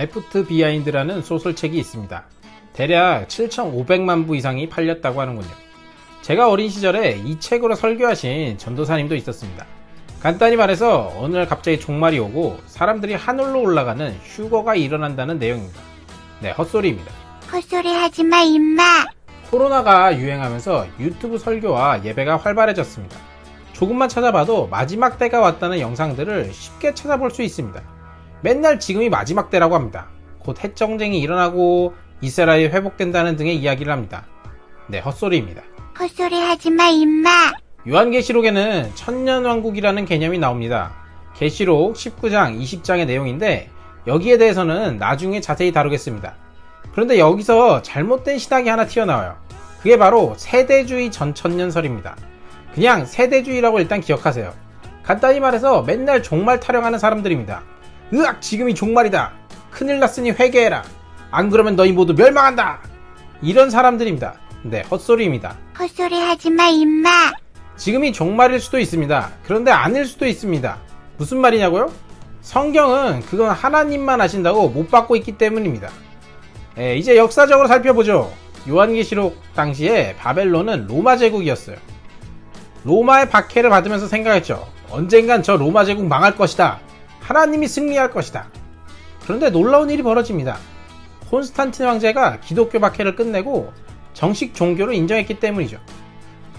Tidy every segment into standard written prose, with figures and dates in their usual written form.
레프트 비하인드라는 소설책이 있습니다. 대략 7,500만 부 이상이 팔렸다고 하는군요. 제가 어린 시절에 이 책으로 설교하신 전도사님도 있었습니다. 간단히 말해서 어느 날 갑자기 종말이 오고 사람들이 하늘로 올라가는 휴거가 일어난다는 내용입니다. 네, 헛소리입니다. 헛소리 하지마 임마. 코로나가 유행하면서 유튜브 설교와 예배가 활발해졌습니다. 조금만 찾아봐도 마지막 때가 왔다는 영상들을 쉽게 찾아볼 수 있습니다. 맨날 지금이 마지막 때라고 합니다. 곧 핵전쟁이 일어나고 이스라엘이 회복된다는 등의 이야기를 합니다. 네, 헛소리입니다. 헛소리 하지마 임마. 요한계시록에는 천년왕국이라는 개념이 나옵니다. 계시록 19장, 20장의 내용인데 여기에 대해서는 나중에 자세히 다루겠습니다. 그런데 여기서 잘못된 신학이 하나 튀어나와요. 그게 바로 세대주의 전천년설입니다. 그냥 세대주의라고 일단 기억하세요. 간단히 말해서 맨날 종말 타령하는 사람들입니다. 으악, 지금이 종말이다. 큰일 났으니 회개해라. 안 그러면 너희 모두 멸망한다. 이런 사람들입니다. 네, 헛소리입니다. 헛소리 하지마 임마. 지금이 종말일 수도 있습니다. 그런데 아닐 수도 있습니다. 무슨 말이냐고요? 성경은 그건 하나님만 아신다고 못 받고 있기 때문입니다. 이제 역사적으로 살펴보죠. 요한계시록 당시에 바벨론은 로마 제국이었어요. 로마의 박해를 받으면서 생각했죠. 언젠간 저 로마 제국 망할 것이다. 하나님이 승리할 것이다. 그런데 놀라운 일이 벌어집니다. 콘스탄틴 황제가 기독교 박해를 끝내고 정식 종교로 인정했기 때문이죠.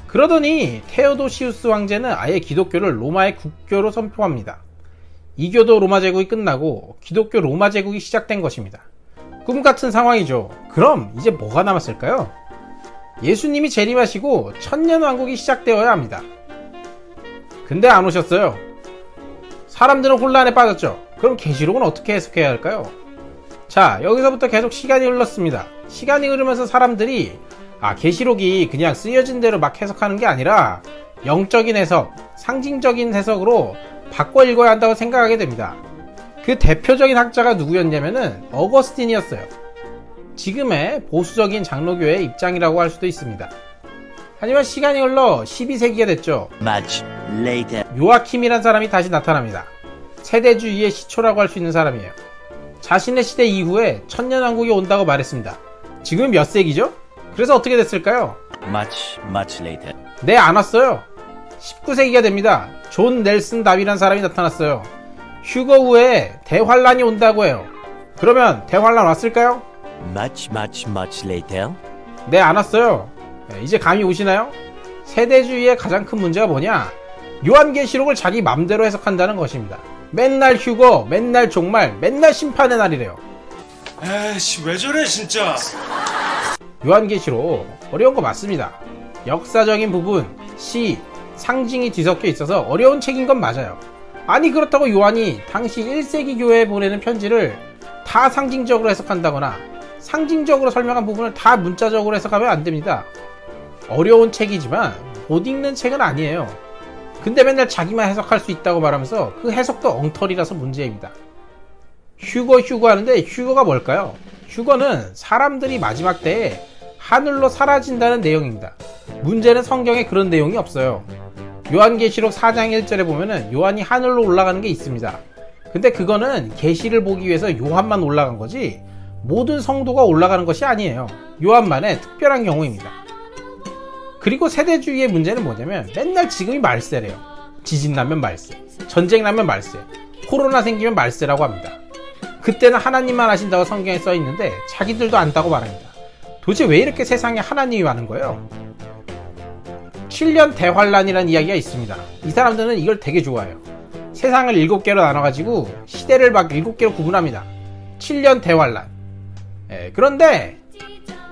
그러더니 테오도시우스 황제는 아예 기독교를 로마의 국교로 선포합니다. 이교도 로마 제국이 끝나고 기독교 로마 제국이 시작된 것입니다. 꿈같은 상황이죠. 그럼 이제 뭐가 남았을까요? 예수님이 재림하시고 천년왕국이 시작되어야 합니다. 근데 안 오셨어요. 사람들은 혼란에 빠졌죠. 그럼 계시록은 어떻게 해석해야 할까요? 자, 여기서부터 계속 시간이 흘렀습니다. 시간이 흐르면서 사람들이 계시록이 그냥 쓰여진 대로 막 해석하는 게 아니라 영적인 해석, 상징적인 해석으로 바꿔 읽어야 한다고 생각하게 됩니다. 그 대표적인 학자가 누구였냐면은 어거스틴이었어요. 지금의 보수적인 장로교의 입장이라고 할 수도 있습니다. 하지만 시간이 흘러 12세기가 됐죠. 요아킴이란 사람이 다시 나타납니다. 세대주의의 시초라고 할 수 있는 사람이에요. 자신의 시대 이후에 천년왕국이 온다고 말했습니다. 지금 몇 세기죠? 그래서 어떻게 됐을까요? 네, 안 왔어요. 19세기가 됩니다. 존 넬슨 다비란 사람이 나타났어요. 휴거 후에 대환란이 온다고 해요. 그러면 대환란 왔을까요? 네, 안 왔어요. 이제 감이 오시나요? 세대주의의 가장 큰 문제가 뭐냐? 요한계시록을 자기 맘대로 해석한다는 것입니다. 맨날 휴거, 맨날 종말, 맨날 심판의 날이래요. 에이씨, 왜 저래 진짜. 요한계시록 어려운 거 맞습니다. 역사적인 부분, 시, 상징이 뒤섞여 있어서 어려운 책인 건 맞아요. 아니, 그렇다고 요한이 당시 1세기 교회에 보내는 편지를 다 상징적으로 해석한다거나 상징적으로 설명한 부분을 다 문자적으로 해석하면 안 됩니다. 어려운 책이지만 못 읽는 책은 아니에요. 근데 맨날 자기만 해석할 수 있다고 말하면서 그 해석도 엉터리라서 문제입니다. 휴거 하는데 휴거가 뭘까요? 휴거는 사람들이 마지막 때에 하늘로 사라진다는 내용입니다. 문제는 성경에 그런 내용이 없어요. 요한계시록 4장 1절에 보면은 요한이 하늘로 올라가는 게 있습니다. 근데 그거는 계시를 보기 위해서 요한만 올라간 거지 모든 성도가 올라가는 것이 아니에요. 요한만의 특별한 경우입니다. 그리고 세대주의의 문제는 뭐냐면 맨날 지금이 말세래요. 지진 나면 말세, 전쟁 나면 말세, 코로나 생기면 말세라고 합니다. 그때는 하나님만 아신다고 성경에 써 있는데 자기들도 안다고 말합니다. 도대체 왜 이렇게 세상에 하나님이 많은 거예요? 7년 대환란이라는 이야기가 있습니다. 이 사람들은 이걸 되게 좋아해요. 세상을 7개로 나눠가지고 시대를 막 7개로 구분합니다. 7년 대환란. 그런데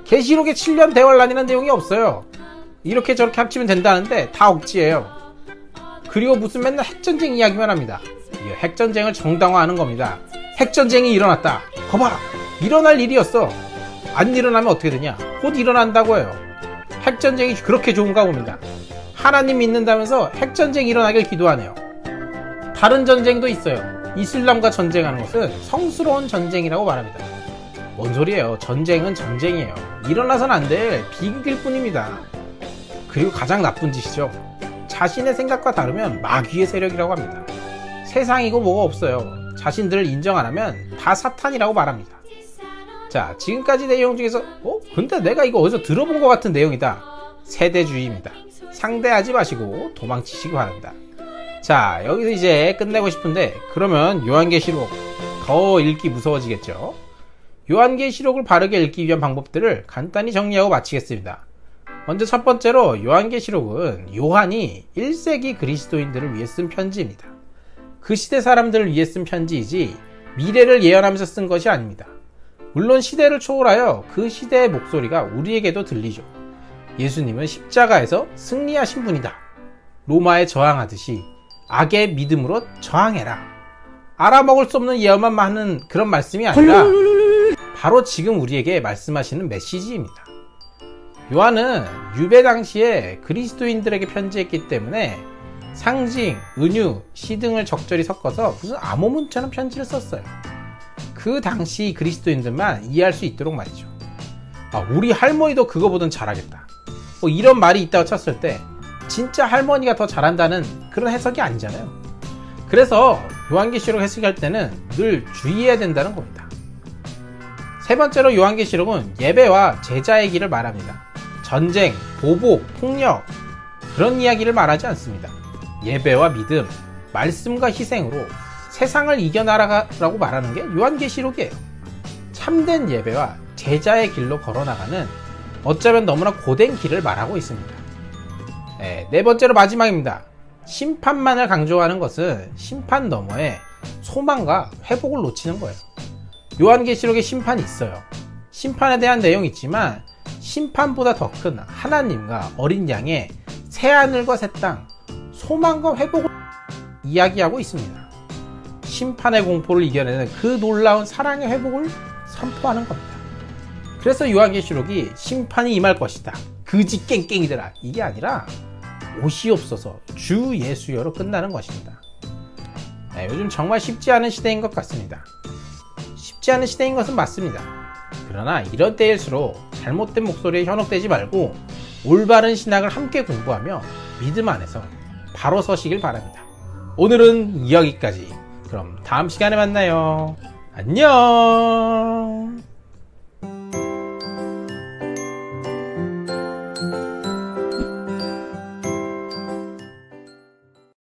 계시록에 7년 대환란이라는 내용이 없어요. 이렇게 저렇게 합치면 된다는데 다 억지예요. 그리고 무슨 맨날 핵전쟁 이야기만 합니다. 핵전쟁을 정당화하는 겁니다. 핵전쟁이 일어났다. 거봐, 일어날 일이었어. 안 일어나면 어떻게 되냐? 곧 일어난다고 해요. 핵전쟁이 그렇게 좋은가 봅니다. 하나님 믿는다면서 핵전쟁이 일어나길 기도하네요. 다른 전쟁도 있어요. 이슬람과 전쟁하는 것은 성스러운 전쟁이라고 말합니다. 뭔 소리예요? 전쟁은 전쟁이에요. 일어나선 안 될 비극일 뿐입니다. 그리고 가장 나쁜 짓이죠. 자신의 생각과 다르면 마귀의 세력이라고 합니다. 세상이고 뭐가 없어요. 자신들을 인정 안 하면 다 사탄이라고 말합니다. 자, 지금까지 내용 중에서 근데 내가 이거 어디서 들어본 것 같은 내용이다. 세대주의입니다. 상대하지 마시고 도망치시기 바랍니다. 자, 여기서 이제 끝내고 싶은데 그러면 요한계시록 더 읽기 무서워지겠죠. 요한계시록을 바르게 읽기 위한 방법들을 간단히 정리하고 마치겠습니다. 먼저 첫 번째로 요한계시록은 요한이 1세기 그리스도인들을 위해 쓴 편지입니다. 그 시대 사람들을 위해 쓴 편지이지 미래를 예언하면서 쓴 것이 아닙니다. 물론 시대를 초월하여 그 시대의 목소리가 우리에게도 들리죠. 예수님은 십자가에서 승리하신 분이다. 로마에 저항하듯이 악의 믿음으로 저항해라. 알아먹을 수 없는 예언만 하는 그런 말씀이 아니라 바로 지금 우리에게 말씀하시는 메시지입니다. 요한은 유배 당시에 그리스도인들에게 편지했기 때문에 상징, 은유, 시 등을 적절히 섞어서 무슨 암호문처럼 편지를 썼어요. 그 당시 그리스도인들만 이해할 수 있도록 말이죠. 우리 할머니도 그거 보던 잘하겠다. 이런 말이 있다고 쳤을 때 진짜 할머니가 더 잘한다는 그런 해석이 아니잖아요. 그래서 요한계시록 해석할 때는 늘 주의해야 된다는 겁니다. 세 번째로 요한계시록은 예배와 제자의 길을 말합니다. 전쟁, 보복, 폭력 그런 이야기를 말하지 않습니다. 예배와 믿음, 말씀과 희생으로 세상을 이겨나가라고 말하는 게 요한계시록이에요. 참된 예배와 제자의 길로 걸어나가는 어쩌면 너무나 고된 길을 말하고 있습니다. 네 번째로 마지막입니다. 심판만을 강조하는 것은 심판 너머에 소망과 회복을 놓치는 거예요. 요한계시록에 심판이 있어요. 심판에 대한 내용이 있지만 심판보다 더 큰 하나님과 어린 양의 새하늘과 새 땅, 소망과 회복을 이야기하고 있습니다. 심판의 공포를 이겨내는 그 놀라운 사랑의 회복을 선포하는 겁니다. 그래서 요한계시록이 심판이 임할 것이다, 그지 깽깽이들아, 이게 아니라 오시옵소서 주 예수여로 끝나는 것입니다. 요즘 정말 쉽지 않은 시대인 것 같습니다. 쉽지 않은 시대인 것은 맞습니다. 그러나 이런 때일수록 잘못된 목소리에 현혹되지 말고 올바른 신학을 함께 공부하며 믿음 안에서 바로 서시길 바랍니다. 오늘은 여기까지. 그럼 다음 시간에 만나요. 안녕.